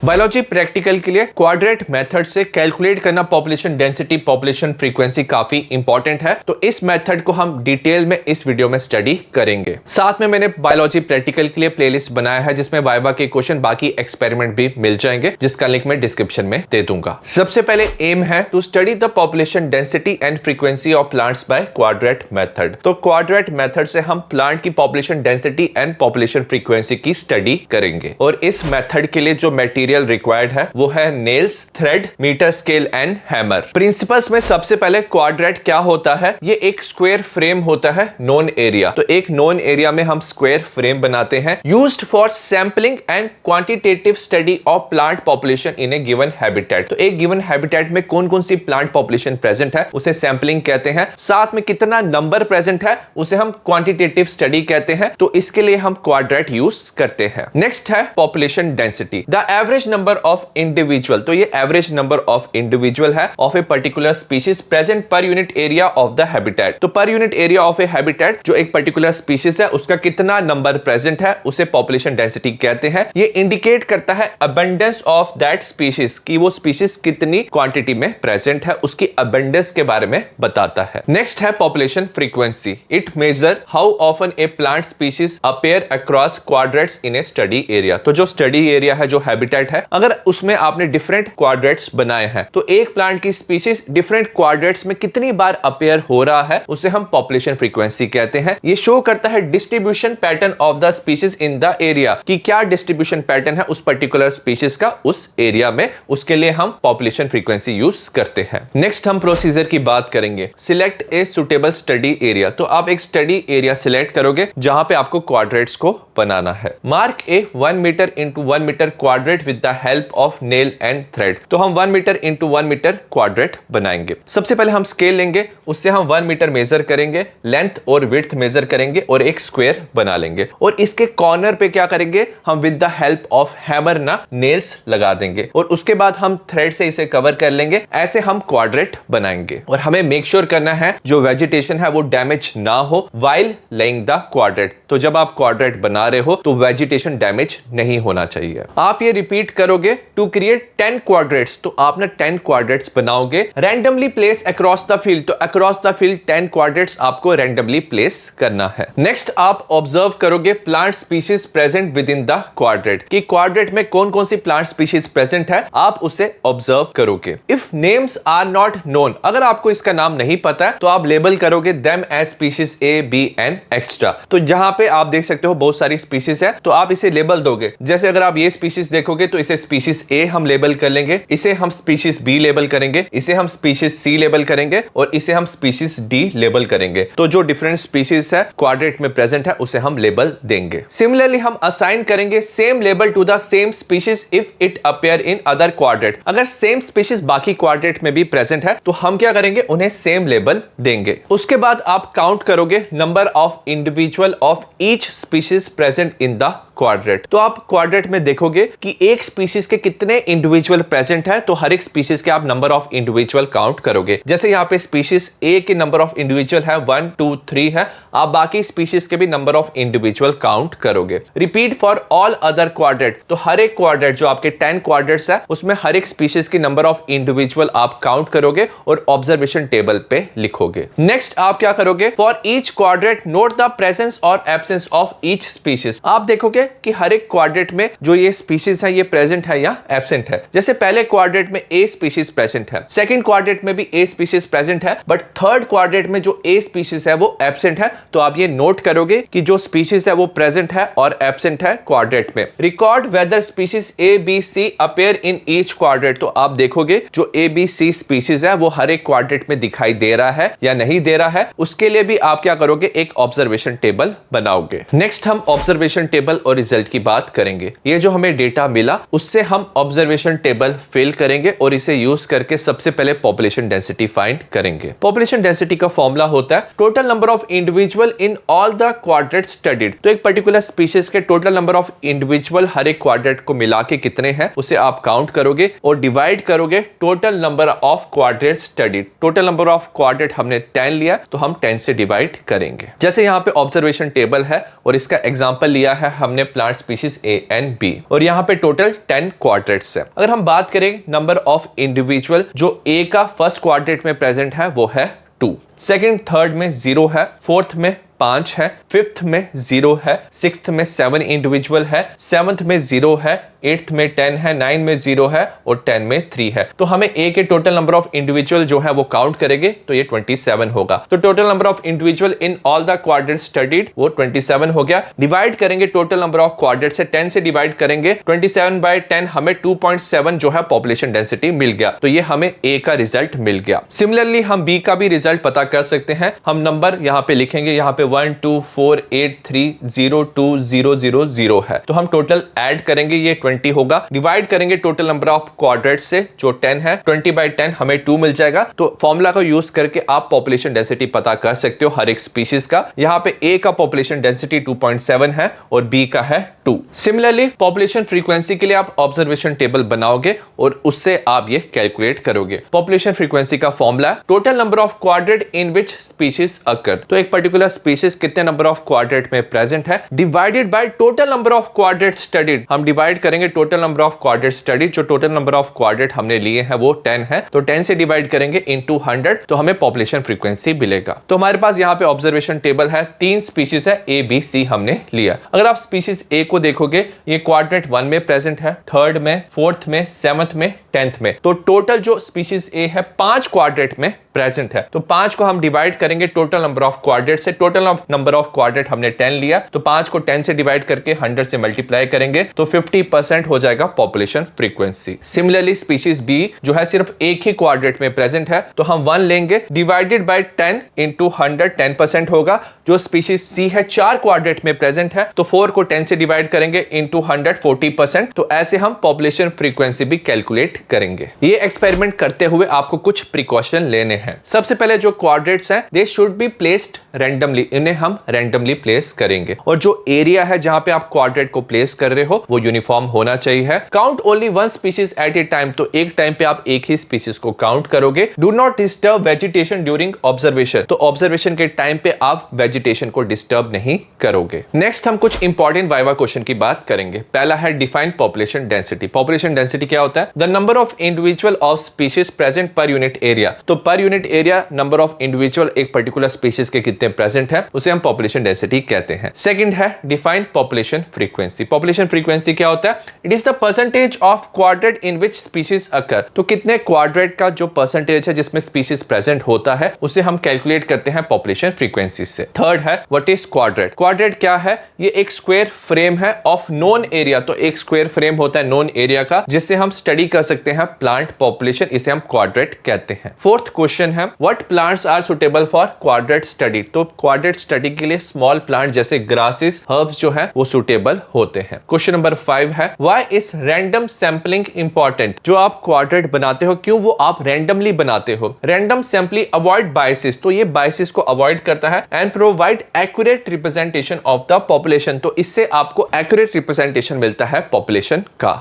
Biology practical के लिए quadrat method से कैलकुलेट करना पॉपुलेशन डेंसिटी, पॉपुलेशन फ्रीक्वेंसी काफी इंपॉर्टेंट है। तो इस मेथड को हम डिटेल में इस वीडियो में स्टडी करेंगे। साथ में मैंने बायोलॉजी प्रैक्टिकल के लिए प्लेलिस्ट बनाया है जिसमें वाइवा के क्वेश्चन, बाकी एक्सपेरिमेंट भी मिल जाएंगे, जिसका लिंक मैं डिस्क्रिप्शन में दे दूंगा। सबसे पहले एम है to study the population density and frequency of plants by quadrat method. तो क्वाड्रेट मेथड से हम प्लांट की population density and population frequency की स्टडी करेंगे। और इस मेथड के लिए जो मटेरियल रिक्वायर्ड है वो है nails, thread, metre scale and hammer. Principles में सबसे पहले क्वाड्रेट क्या होता है, ये एक स्क्वायर फ्रेम होता है, नोन एरिया। तो एक नोन एरिया में हम स्क्वायर फ्रेम बनाते हैं, used for sampling and quantitative study of plant population in A given habitat. तो एक गिवन हैबिटेट में कौन कौन सी प्लांट पॉपुलेशन प्रेजेंट है उसे सैंपलिंग कहते हैं। साथ में कितना नंबर प्रेजेंट है उसे हम क्वांटिटेटिव स्टडी कहते हैं। तो इसके लिए हम क्वाड्रेट यूज करते हैं। नेक्स्ट है population density, the average number of individual. तो ये एवरेज नंबर ऑफ इंडिविजुअल है of a particular species present per unit area of the habitat. तो per unit area of a habitat जो एक particular species है उसका कितना नंबर प्रेजेंट है उसे पॉपुलेशन डेंसिटी कहते हैं। ये इंडिकेट करता है अबंडेंस ऑफ दैट स्पीशीज, कि वो स्पीशीज कितनी क्वांटिटी में प्रेजेंट है, उसकी अबंडेंस के बारे में बताता है। नेक्स्ट है population frequency, it measure how often a plant species appear across quadrats in a study area. तो जो स्टडी एरिया है, जो हैबिटेट है, अगर उसमें आपने डिफरेंट क्वाड्रेट्स बनाए हैं तो एक प्लांट की स्पीशीज डिफरेंट क्वाड्रेट्स में कितनी बार अपीयर हो रहा है उसे हम पॉपुलेशन फ्रीक्वेंसी कहते हैं। ये शो करता है distribution pattern of the species in the area, कि क्या डिस्ट्रीब्यूशन पैटर्न है उस पर्टिकुलर स्पीशीज का उस एरिया में, उसके लिए हम पॉपुलेशन फ्रीक्वेंसी यूज करते हैं। नेक्स्ट हम प्रोसीजर की बात करेंगे, select a suitable study area. तो आप एक स्टडी एरिया सिलेक्ट करोगे जहां पे आपको क्वाड्रेट्स को बनाना है। Mark a 1 metre into 1 metre quadrat with the help of nail and thread. तो हम 1 मीटर इंटू 1 मीटर क्वाड्रेट बनाएंगे। सबसे पहले हम स्केल लेंगे, उससे हम 1 मीटर मेजर करेंगे, लेंथ और विड्थ मेजर करेंगे और एक स्क्वायर बना लेंगे। और इसके कॉर्नर पे क्या करेंगे, हम with the help of hammer ना नेल्स लगा देंगे और उसके बाद हम थ्रेड से इसे कवर कर लेंगे। ऐसे हम क्वाड्रेट बनाएंगे। और हमें मेक श्योर करना है जो वेजिटेशन है वो डैमेज ना हो व्हाइल लेइंग द क्वाड्रेट। तो जब आप क्वाड्रेट बना रहे हो तो वेजिटेशन डैमेज नहीं होना चाहिए। आप ये रिपीट करोगे टू क्रिएट 10 क्वाड्रेट्स। तो आप ना 10 क्वाड्रेट्स बनाओगे, randomly place across the field. तो अक्रॉस द फील्ड 10 क्वाड्रेट्स आपको रैंडमली प्लेस करना है। नेक्स्ट आप ऑब्जर्व करोगे plant species present within the quadrat, कि क्वाड्रेट में कौन कौन सी प्लांट स्पीशीज प्रेजेंट है, आप उसे ऑब्जर्व करोगे। If names are not known, अगर आपको इसका नाम नहीं पता है तो आप लेबल करोगे them as species A, B and extra. तो जहां पे आप देख सकते हो बहुत सारी स्पीशीज है तो आप इसे लेबल दोगे। जैसे अगर आप ये स्पीशीज देखोगे तो इसे स्पीशीज ए हम लेबल कर लेंगे, इसे हम स्पीशीज बी लेबल करेंगे, इसे हम स्पीशीज सी लेबल करेंगे और इसे हम स्पीशीज डी लेबल करेंगे। तो जो डिफरेंट स्पीशीज है क्वाड्रेट में प्रेजेंट है उसे हम लेबल देंगे। सिमिलरली हम असाइन करेंगे same label to the same species if it appear in other quadrat. अगर सेम स्पीशीज बाकी क्वाड्रेट में भी प्रेजेंट है तो हम क्या करेंगे, उन्हें सेम लेबल देंगे। उसके बाद आप काउंट करोगे number of individual of each species present in the quadrat. तो आप क्वाड्रेट में देखोगे कि एक स्पीशीज के कितने इंडिविजुअल प्रेजेंट है, तो हर एक स्पीशीज के आप नंबर ऑफ इंडिविजुअल काउंट करोगे। जैसे यहाँ पे स्पीशीज ए के नंबर ऑफ इंडिविजुअल है 1, 2, 3 है, आप बाकी स्पीशीज के भी नंबर ऑफ इंडिविजुअल काउंट करोगे। Repeat for all other quadrat. तो हर एक क्वाड्रेट जो आपके 10 क्वाड्रेट्स है उसमें हर एक स्पीशीज की नंबर ऑफ इंडिविजुअल आप काउंट करोगे और ऑब्जर्वेशन टेबल पे लिखोगे। नेक्स्ट आप क्या करोगे, for each quadrat note the presence और एब्सेंस ऑफ ईच स्पीशीज। आप देखोगे कि हर एक क्वाड्रेट में जो ये स्पीशीज है ये प्रेजेंट है या एब्सेंट है। जैसे पहले क्वाड्रेट में ए स्पीशीज प्रेजेंट है, सेकंड क्वाड्रेट में भी ए स्पीशीज प्रेजेंट है, बट थर्ड क्वाड्रेट में जो ए स्पीशीज है वो एब्सेंट है। तो आप ये नोट करोगे कि जो स्पीशीज है वो प्रेजेंट है और एब्सेंट है क्वाड्रेट में। Record whether species A, B, C appear in each quadrat. तो आप देखोगे जो ए, बी, सी स्पीशीज है वो हर एक क्वाड्रेट में दिखाई दे रहा है या नहीं दे रहा है, उसके लिए भी आप क्या करोगे, एक ऑब्जर्वेशन टेबल बनाओगे। नेक्स्ट हम ऑब्जर्वेशन टेबल और रिजल्ट की बात करेंगे। ये जो हमें डेटा मिला उससे हम ऑब्जर्वेशन टेबल फिल करेंगे और इसे यूज करके सबसे पहले पॉपुलेशन डेंसिटी फाइंड करेंगे। पॉपुलेशन डेंसिटी का फॉर्मूला होता है total number of individual in all the quadrat studied. तो एक पर्टिकुलर स्पीशीज के टोटल नंबर ऑफ इंडिविजुअल हर एक क्वाड्रेट को मिला के कितने हैं उसे आप काउंट करोगे और डिवाइड करोगे total number of quadrat studied. Total number of quadrat हमने 10 लिया तो हम 10 से डिवाइड करेंगे। जैसे यहाँ पे ऑब्जर्वेशन टेबल है और इसका एग्जांपल लिया है हमने plant species A and B और यहाँ पे टोटल टोटल 10 क्वाड्रेट्स है। अगर हम बात करें नंबर ऑफ इंडिविजुअल जो ए का फर्स्ट क्वाड्रेट में प्रेजेंट है वो है 2, सेकंड थर्ड में 0 है, फोर्थ में 5 है, फिफ्थ में 0 है, सिक्स्थ में 7 इंडिविजुअल है, सेवंथ में 0 है, 8th में 10 है, 9 में 0 है और 10 में 3 है। तो हमें ए के टोटल नंबर ऑफ इंडिविजुअल जो है वो काउंट करेंगे तो ये 27 होगा। तो total number of individual in all the quadrats studied वो 27 हो गया। डिवाइड करेंगे टोटल नंबर ऑफ क्वाड्रेट्स से 10 से डिवाइड करेंगे, 27/10 हमें 2.7 जो है पॉपुलेशन डेंसिटी मिल गया। तो ये हमें ए का रिजल्ट मिल गया। सिमिलरली हम बी का भी रिजल्ट पता कर सकते हैं। हम नंबर यहाँ पे लिखेंगे, यहाँ पे 1 2 4 8 3 0 2 0 0 0 है। तो हम टोटल ऐड करेंगे, ये 20 होगा। डिवाइड करेंगे टोटल नंबर ऑफ क्वाड्रेट्स से जो 10 है, 20/10 हमें 2 मिल जाएगा। तो फॉर्मूला का यूज करके आप पॉपुलेशन डेंसिटी पता कर सकते हो हर एक स्पीशीज का। यहाँ पे ए का पॉपुलेशन डेंसिटी 2.7 है और बी का है 2। सिमिलरली पॉपुलेशन फ्रीक्वेंसी के लिए आप ऑब्जर्वेशन टेबल बनाओगे और उससे आप ये कैलकुलेट करोगे। पॉपुलेशन फ्रीक्वेंसी का formula total number of quadrat in which species occur. तो एक पर्टिकुलर स्पीशीज कितने नंबर ऑफ क्वाड्रेट में प्रेजेंट है divided by total number of quadrat studied. हम डिवाइड करेंगे total number of quadrat studied, जो टोटल नंबर ऑफ क्वाड्रेट हमने लिए हैं वो 10 है। तो 10 से डिवाइड करेंगे इनटू 100 तो हमें पॉपुलेशन फ्रीक्वेंसी मिलेगा। तो हमारे पास यहाँ पे ऑब्जर्वेशन टेबल है, 3 स्पीशीज है ए बी सी हमने लिया। अगर आप स्पीशीज ए को देखोगे ये क्वाड्रेट 1 में प्रेजेंट है, थर्ड में, फोर्थ में, सेवंथ में, 10th में। तो टोटल जो स्पीशीज ए है 5 क्वाड्रेट में प्रेजेंट है। तो 5 को हम डिवाइड करेंगे टोटल नंबर ऑफ क्वाड्रेट से। टोटल नंबर ऑफ क्वाड्रेट हमने 10 लिया, तो 5 को 10 से डिवाइड करके 100 से मल्टीप्लाई करेंगे तो 50% हो जाएगा population frequency. Similarly species B जो है सिर्फ एक ही क्वाड्रेट में प्रेजेंट है, तो हम 1 लेंगे डिवाइडेड बाय 10 इंटू 100 10% होगा। जो स्पीशीज सी है 4 क्वाड्रेट में प्रेजेंट है, तो 4 को 10 से डिवाइड करेंगे इंटू 100 40%। तो ऐसे हम पॉपुलेशन फ्रीक्वेंसी भी कैलकुलेट करेंगे। ये एक्सपेरिमेंट करते हुए आपको कुछ प्रिकॉशन लेने हैं। सबसे पहले जो क्वाड्रेट्स हैं they should be placed randomly, इन्हें हम रैंडमली प्लेस करेंगे। और जो एरिया है जहां पे आप क्वाड्रेट को प्लेस कर रहे हो वो यूनिफॉर्म होना चाहिए। Count only one species eight ए टाइम, तो एक टाइम पे आप एक ही स्पीशीज को काउंट करोगे। Do not disturb vegetation during observation, तो ऑब्जर्वेशन के टाइम पे आप वेजिटेशन को डिस्टर्ब नहीं करोगे। नेक्स्ट हम कुछ इंपॉर्टेंट वाइवा क्वेश्चन की बात करेंगे। पहला है define population density. Population density क्या होता है? The number of individual of species present per unit area. तो per unit area number of individual एक पर्टिकुलर स्पीशीज के कितने प्रेजेंट है उसे हम पॉपुलेशन डेंसिटी कहते हैं। सेकंड है define population frequency. Population frequency क्या होता है? It is the percentage of quadrat in which species occur. तो कितने क्वाड्रेट का जो परसेंटेज है जिसमें स्पीशीज प्रेजेंट होता है उसे हम कैलकुलेट करते हैं पॉपुलेशन फ्रीक्वेंसी से। थर्ड है व्हाट इज क्वाड्रेट। क्वाड्रेट क्या है? ये एक स्क्वायर फ्रेम है ऑफ नोन एरिया। तो एक स्क्वायर फ्रेम होता है नोन एरिया का जिससे हम स्टडी कर सकते हैं प्लांट पॉपुलेशन, इसे हम क्वाड्रेट कहते हैं। फोर्थ क्वेश्चन है what plants are suitable for quadrat study. तो क्वाड्रेट स्टडी के लिए स्मॉल प्लांट जैसे ग्रासेस, हर्ब्स जो है वो सुटेबल होते हैं। क्वेश्चन नंबर 5 है why is random sampling important. जो आप क्वाड्रेट बनाते हो क्यों वो आप रैंडमली बनाते हो? रैंडम सैंपलिंग अवॉइड बायसेस, तो ये बायसेस को अवॉइड करता है and provide accurate representation of the population. तो इससे आपको एक्यूरेट रिप्रेजेंटेशन मिलता है पॉपुलेशन का।